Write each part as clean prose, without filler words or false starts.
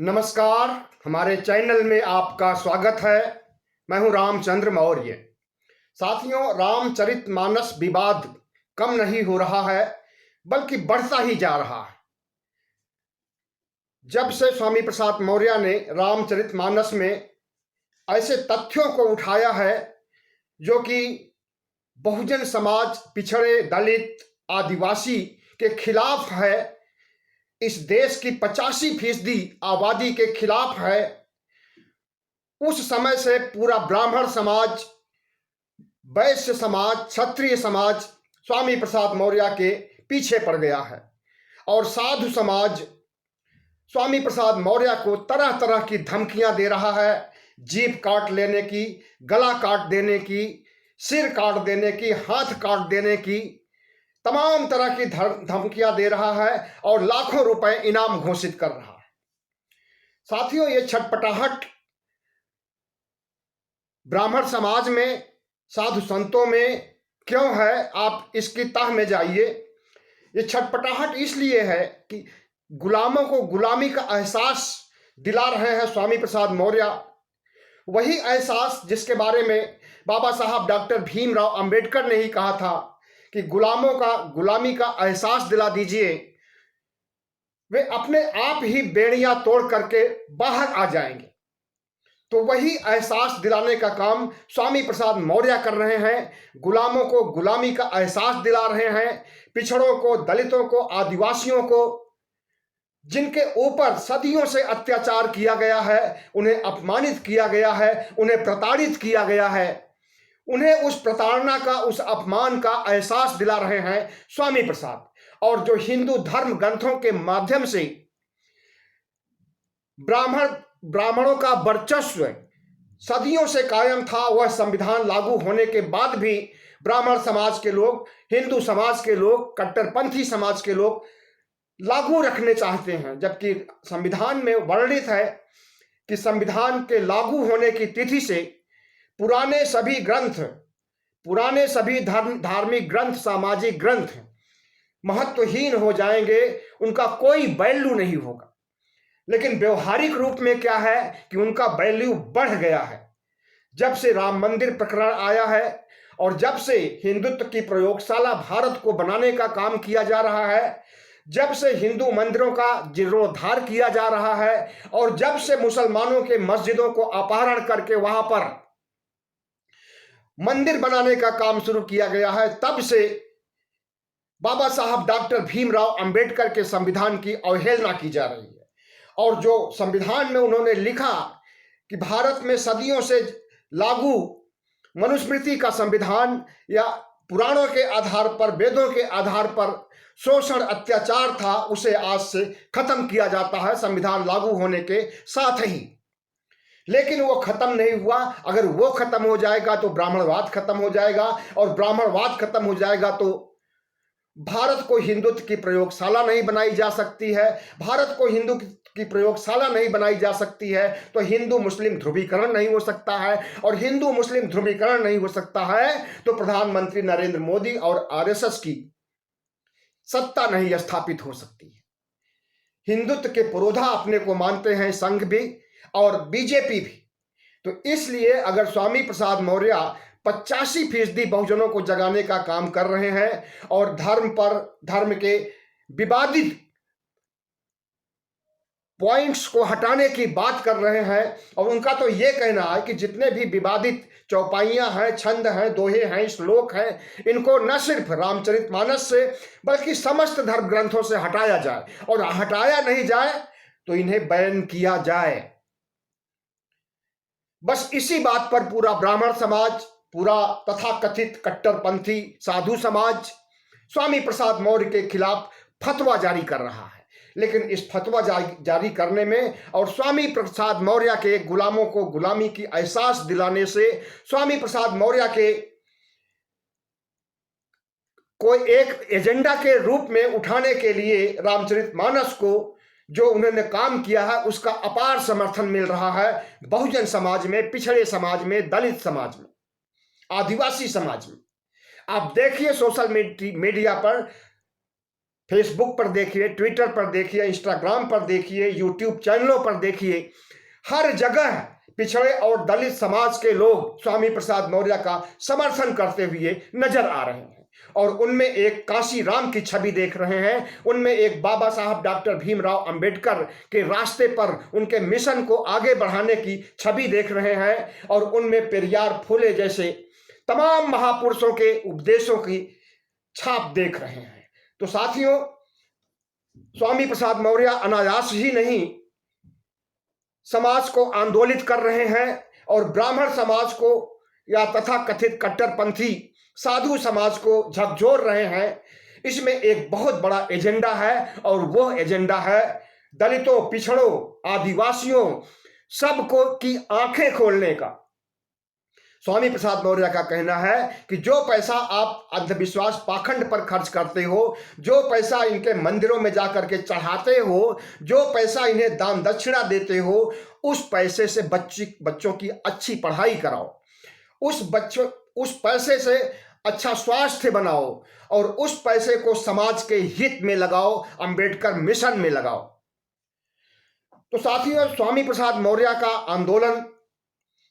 नमस्कार। हमारे चैनल में आपका स्वागत है। मैं हूं रामचंद्र मौर्य। साथियों, रामचरितमानस विवाद कम नहीं हो रहा है बल्कि बढ़ता ही जा रहा है। जब से स्वामी प्रसाद मौर्य ने रामचरितमानस में ऐसे तथ्यों को उठाया है जो कि बहुजन समाज, पिछड़े, दलित, आदिवासी के खिलाफ है, इस देश की 85% आबादी के खिलाफ है, उस समय से पूरा ब्राह्मण समाज, वैश्य समाज, क्षत्रिय समाज स्वामी प्रसाद मौर्य के पीछे पड़ गया है। और साधु समाज स्वामी प्रसाद मौर्य को तरह तरह की धमकियां दे रहा है। जीभ काट लेने की, गला काट देने की, सिर काट देने की, हाथ काट देने की तमाम तरह की धमकियां दे रहा है और लाखों रुपए इनाम घोषित कर रहा है। साथियों, ये छटपटाहट ब्राह्मण समाज में, साधु संतों में क्यों है, आप इसकी तह में जाइए। ये छटपटाहट इसलिए है कि गुलामों को गुलामी का एहसास दिला रहे हैं स्वामी प्रसाद मौर्य। वही एहसास जिसके बारे में बाबा साहब डॉक्टर भीमराव अंबेडकर ने ही कहा था कि गुलामों का गुलामी का एहसास दिला दीजिए, वे अपने आप ही बेड़ियां तोड़ करके बाहर आ जाएंगे। तो वही एहसास दिलाने का काम स्वामी प्रसाद मौर्य कर रहे हैं। गुलामों को गुलामी का एहसास दिला रहे हैं। पिछड़ों को, दलितों को, आदिवासियों को, जिनके ऊपर सदियों से अत्याचार किया गया है, उन्हें अपमानित किया गया है, उन्हें प्रताड़ित किया गया है, उन्हें उस प्रताड़ना का, उस अपमान का एहसास दिला रहे हैं स्वामी प्रसाद। और जो हिंदू धर्म ग्रंथों के माध्यम से ब्राह्मणों का वर्चस्व सदियों से कायम था, वह संविधान लागू होने के बाद भी ब्राह्मण समाज के लोग, हिंदू समाज के लोग, कट्टरपंथी समाज के लोग लागू रखने चाहते हैं। जबकि संविधान में वर्णित है कि संविधान के लागू होने की तिथि से पुराने सभी धार्मिक ग्रंथ, सामाजिक ग्रंथ महत्वहीन हो जाएंगे, उनका कोई वैल्यू नहीं होगा। लेकिन व्यवहारिक रूप में क्या है कि उनका वैल्यू बढ़ गया है। जब से राम मंदिर प्रकरण आया है और जब से हिंदुत्व की प्रयोगशाला भारत को बनाने का काम किया जा रहा है, जब से हिंदू मंदिरों का जीर्णोद्धार किया जा रहा है और जब से मुसलमानों के मस्जिदों को अपहरण करके वहां पर मंदिर बनाने का काम शुरू किया गया है, तब से बाबा साहब डॉक्टर भीमराव अंबेडकर के संविधान की अवहेलना की जा रही है। और जो संविधान में उन्होंने लिखा कि भारत में सदियों से लागू मनुस्मृति का संविधान या पुराणों के आधार पर, वेदों के आधार पर शोषण, अत्याचार था, उसे आज से खत्म किया जाता है संविधान लागू होने के साथ ही। लेकिन वो खत्म नहीं हुआ। अगर वो खत्म हो जाएगा तो ब्राह्मणवाद खत्म हो जाएगा, और ब्राह्मणवाद खत्म हो जाएगा तो भारत को हिंदुत्व की प्रयोगशाला नहीं बनाई जा सकती है। भारत को हिंदू की प्रयोगशाला नहीं बनाई जा सकती है तो हिंदू मुस्लिम ध्रुवीकरण नहीं हो सकता है, और हिंदू मुस्लिम ध्रुवीकरण नहीं हो सकता है तो प्रधानमंत्री नरेंद्र मोदी और आरएसएस की सत्ता नहीं स्थापित हो सकती है। हिंदुत्व के पुरोधा अपने को मानते हैं संघ भी और बीजेपी भी। तो इसलिए अगर स्वामी प्रसाद मौर्य 85% बहुजनों को जगाने का काम कर रहे हैं और धर्म के विवादित पॉइंट्स को हटाने की बात कर रहे हैं, और उनका तो ये कहना है कि जितने भी विवादित चौपाइयां हैं, छंद हैं, दोहे हैं, श्लोक हैं, इनको न सिर्फ रामचरितमानस से बल्कि समस्त धर्म ग्रंथों से हटाया जाए, और हटाया नहीं जाए तो इन्हें बैन किया जाए। बस इसी बात पर पूरा ब्राह्मण समाज, पूरा तथाकथित कट्टरपंथी साधु समाज स्वामी प्रसाद मौर्य के खिलाफ फतवा जारी कर रहा है। लेकिन इस फतवा जारी करने में और स्वामी प्रसाद मौर्य के गुलामों को गुलामी की एहसास दिलाने से, स्वामी प्रसाद मौर्य के कोई एक एजेंडा के रूप में उठाने के लिए रामचरितमानस को जो उन्होंने काम किया है, उसका अपार समर्थन मिल रहा है बहुजन समाज में, पिछड़े समाज में, दलित समाज में, आदिवासी समाज में। आप देखिए सोशल मीडिया पर फेसबुक पर देखिए, ट्विटर पर देखिए, इंस्टाग्राम पर देखिए, यूट्यूब चैनलों पर देखिए, हर जगह पिछड़े और दलित समाज के लोग स्वामी प्रसाद मौर्य का समर्थन करते हुए नजर आ रहे हैं। और उनमें एक काशी राम की छवि देख रहे हैं, उनमें एक बाबा साहब डॉक्टर भीमराव अंबेडकर के रास्ते पर उनके मिशन को आगे बढ़ाने की छवि देख रहे हैं, और उनमें पेरियार फुले जैसे तमाम महापुरुषों के उपदेशों की छाप देख रहे हैं। तो साथियों, स्वामी प्रसाद मौर्य अनायास ही नहीं समाज को आंदोलित कर रहे हैं, और ब्राह्मण समाज को या तथा कथित कट्टरपंथी साधु समाज को झकझोर रहे हैं। इसमें एक बहुत बड़ा एजेंडा है, और वह एजेंडा है दलितों, पिछड़ों, आदिवासियों सबको की आंखें खोलने का। स्वामी प्रसाद मौर्य का कहना है कि जो पैसा आप अंधविश्वास पाखंड पर खर्च करते हो, जो पैसा इनके मंदिरों में जाकर के चढ़ाते हो, जो पैसा इन्हें दान दक्षिणा देते हो, उस पैसे से बच्चों की अच्छी पढ़ाई कराओ, उस पैसे से अच्छा स्वास्थ्य बनाओ, और उस पैसे को समाज के हित में लगाओ, अंबेडकर मिशन में लगाओ। तो साथियों, स्वामी प्रसाद मौर्य का आंदोलन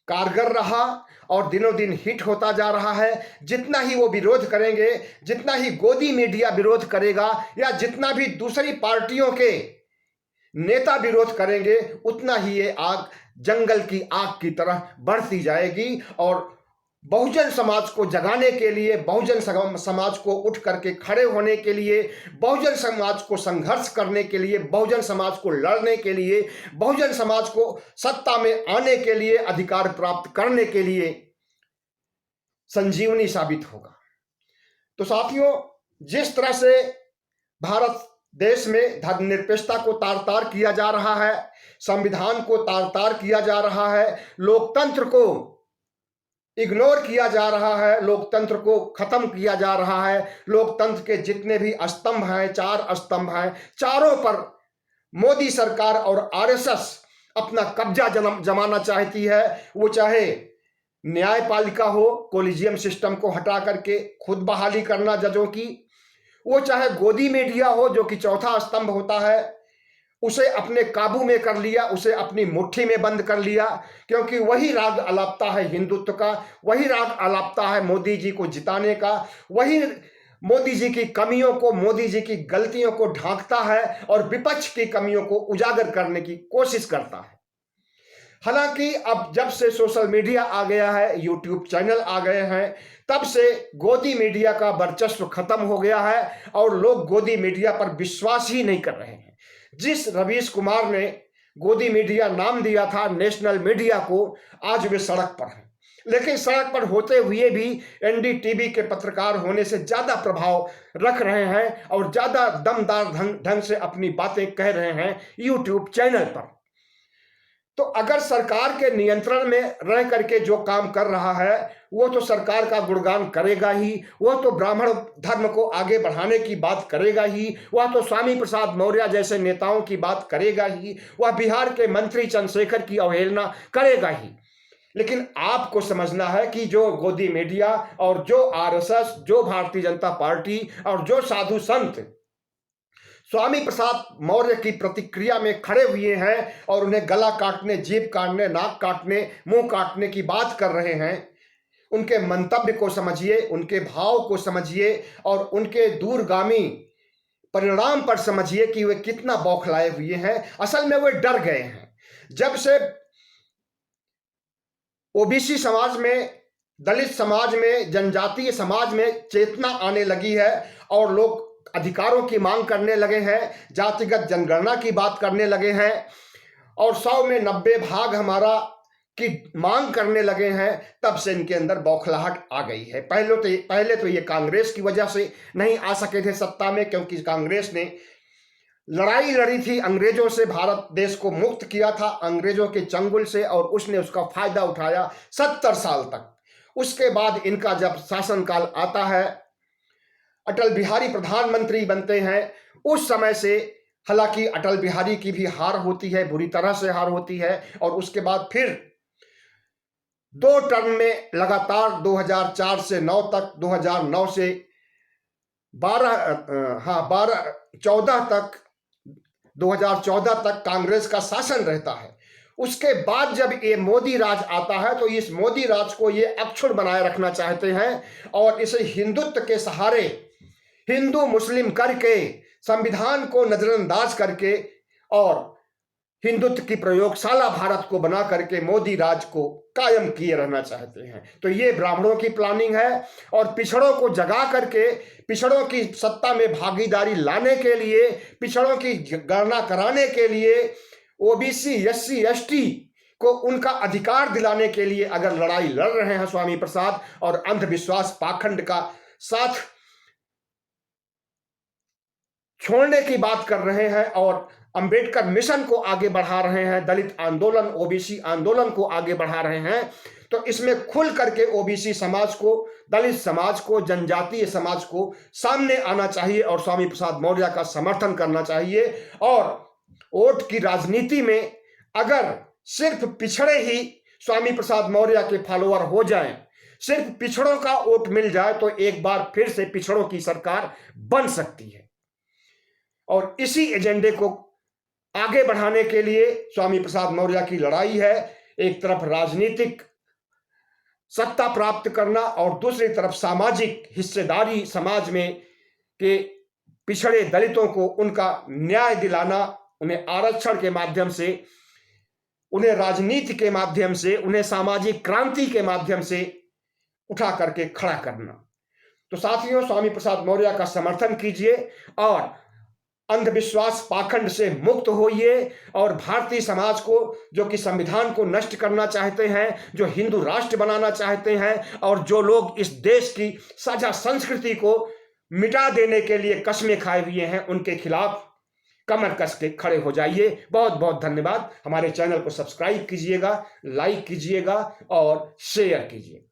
कारगर रहा और दिनों दिन हिट होता जा रहा है। जितना ही वो विरोध करेंगे, जितना ही गोदी मीडिया विरोध करेगा, या जितना भी दूसरी पार्टियों के नेता विरोध करेंगे, उतना ही ये आग जंगल की आग की तरह बढ़ती जाएगी। और बहुजन समाज को जगाने के लिए, बहुजन समाज को उठ करके खड़े होने के लिए, बहुजन समाज को संघर्ष करने के लिए, बहुजन समाज को लड़ने के लिए, बहुजन समाज को सत्ता में आने के लिए, अधिकार प्राप्त करने के लिए संजीवनी साबित होगा। तो साथियों, जिस तरह से भारत देश में धर्मनिरपेक्षता को तार तार किया जा रहा है, संविधान को तार तार किया जा रहा है, लोकतंत्र को इग्नोर किया जा रहा है, लोकतंत्र को खत्म किया जा रहा है, लोकतंत्र के जितने भी स्तंभ हैं, 4 स्तंभ हैं, चारों पर मोदी सरकार और आरएसएस अपना कब्जा जमाना चाहती है। वो चाहे न्यायपालिका हो, कोलिजियम सिस्टम को हटा करके खुद बहाली करना जजों की, वो चाहे गोदी मीडिया हो जो कि चौथा स्तंभ होता है, उसे अपने काबू में कर लिया, उसे अपनी मुट्ठी में बंद कर लिया, क्योंकि वही राग अलापता है हिंदुत्व का, वही राग अलापता है मोदी जी को जिताने का, वही मोदी जी की कमियों को, मोदी जी की गलतियों को ढांकता है और विपक्ष की कमियों को उजागर करने की कोशिश करता है। हालांकि अब जब से सोशल मीडिया आ गया है, यूट्यूब चैनल आ गए हैं, तब से गोदी मीडिया का वर्चस्व खत्म हो गया है और लोग गोदी मीडिया पर विश्वास ही नहीं कर रहे हैं। जिस रवीश कुमार ने गोदी मीडिया नाम दिया था नेशनल मीडिया को, आज वे सड़क पर हैं, लेकिन सड़क पर होते हुए भी एनडीटीवी के पत्रकार होने से ज्यादा प्रभाव रख रहे हैं और ज्यादा दमदार ढंग से अपनी बातें कह रहे हैं यूट्यूब चैनल पर। तो अगर सरकार के नियंत्रण में रह करके जो काम कर रहा है, वो तो सरकार का गुणगान करेगा ही, वह तो ब्राह्मण धर्म को आगे बढ़ाने की बात करेगा ही, वह तो स्वामी प्रसाद मौर्य जैसे नेताओं की बात करेगा ही, वह बिहार के मंत्री चंद्रशेखर की अवहेलना करेगा ही। लेकिन आपको समझना है कि जो गोदी मीडिया और जो आरएसएस, जो भारतीय जनता पार्टी और जो साधु संत स्वामी प्रसाद मौर्य की प्रतिक्रिया में खड़े हुए हैं और उन्हें गला काटने, जीभ काटने, नाक काटने, मुंह काटने की बात कर रहे हैं, उनके मंतव्य को समझिए, उनके भाव को समझिए और उनके दूरगामी परिणाम पर समझिए कि वे कितना बौखलाए हुए हैं। असल में वे डर गए हैं। जब से ओबीसी समाज में, दलित समाज में, जनजातीय समाज में चेतना आने लगी है और लोग अधिकारों की मांग करने लगे हैं, जातिगत जनगणना की बात करने लगे हैं और 100 में 90 भाग हमारा की मांग करने लगे हैं, तब से इनके अंदर बौखलाहट आ गई है। पहले तो ये कांग्रेस की वजह से नहीं आ सके थे सत्ता में, क्योंकि कांग्रेस ने लड़ाई लड़ी थी अंग्रेजों से, भारत देश को मुक्त किया था अंग्रेजों के चंगुल से और उसने उसका फायदा उठाया 70 साल तक। उसके बाद इनका जब शासनकाल आता है, अटल बिहारी प्रधानमंत्री बनते हैं, उस समय से हालांकि अटल बिहारी की भी हार होती है, बुरी तरह से हार होती है, और उसके बाद फिर 2 टर्म में लगातार 2004 से 9 तक, 2009 से 14 तक 2014 तक कांग्रेस का शासन रहता है। उसके बाद जब ये मोदी राज आता है तो इस मोदी राज को ये अक्षुण्ण बनाए रखना चाहते हैं और इसे हिंदुत्व के सहारे हिंदू मुस्लिम करके, संविधान को नजरअंदाज करके और हिंदुत्व की प्रयोगशाला भारत को बना करके मोदी राज को कायम किए रहना चाहते हैं। तो ये ब्राह्मणों की प्लानिंग है और पिछड़ों को जगा करके पिछड़ों की सत्ता में भागीदारी लाने के लिए, पिछड़ों की गणना कराने के लिए, ओबीसी एससी एसटी को उनका अधिकार दिलाने के लिए अगर लड़ाई लड़ रहे हैं स्वामी प्रसाद और अंधविश्वास पाखंड का साथ छोड़ने की बात कर रहे हैं और अंबेडकर मिशन को आगे बढ़ा रहे हैं, दलित आंदोलन ओबीसी आंदोलन को आगे बढ़ा रहे हैं, तो इसमें खुल करके ओबीसी समाज को, दलित समाज को, जनजातीय समाज को सामने आना चाहिए और स्वामी प्रसाद मौर्य का समर्थन करना चाहिए। और वोट की राजनीति में अगर सिर्फ पिछड़े ही स्वामी प्रसाद मौर्य के फॉलोअर हो जाएं, सिर्फ पिछड़ों का वोट मिल जाए तो एक बार फिर से पिछड़ों की सरकार बन सकती है। और इसी एजेंडे को आगे बढ़ाने के लिए स्वामी प्रसाद मौर्य की लड़ाई है। एक तरफ राजनीतिक सत्ता प्राप्त करना और दूसरी तरफ सामाजिक हिस्सेदारी, समाज में के पिछड़े दलितों को उनका न्याय दिलाना, उन्हें आरक्षण के माध्यम से, उन्हें राजनीति के माध्यम से, उन्हें सामाजिक क्रांति के माध्यम से उठा करके खड़ा करना। तो साथियों, स्वामी प्रसाद मौर्य का समर्थन कीजिए और अंधविश्वास पाखंड से मुक्त होइए और भारतीय समाज को, जो कि संविधान को नष्ट करना चाहते हैं, जो हिंदू राष्ट्र बनाना चाहते हैं और जो लोग इस देश की साझा संस्कृति को मिटा देने के लिए कसमें खाए हुए हैं, उनके खिलाफ कमर कस के खड़े हो जाइए। बहुत बहुत धन्यवाद। हमारे चैनल को सब्सक्राइब कीजिएगा, लाइक कीजिएगा और शेयर कीजिए।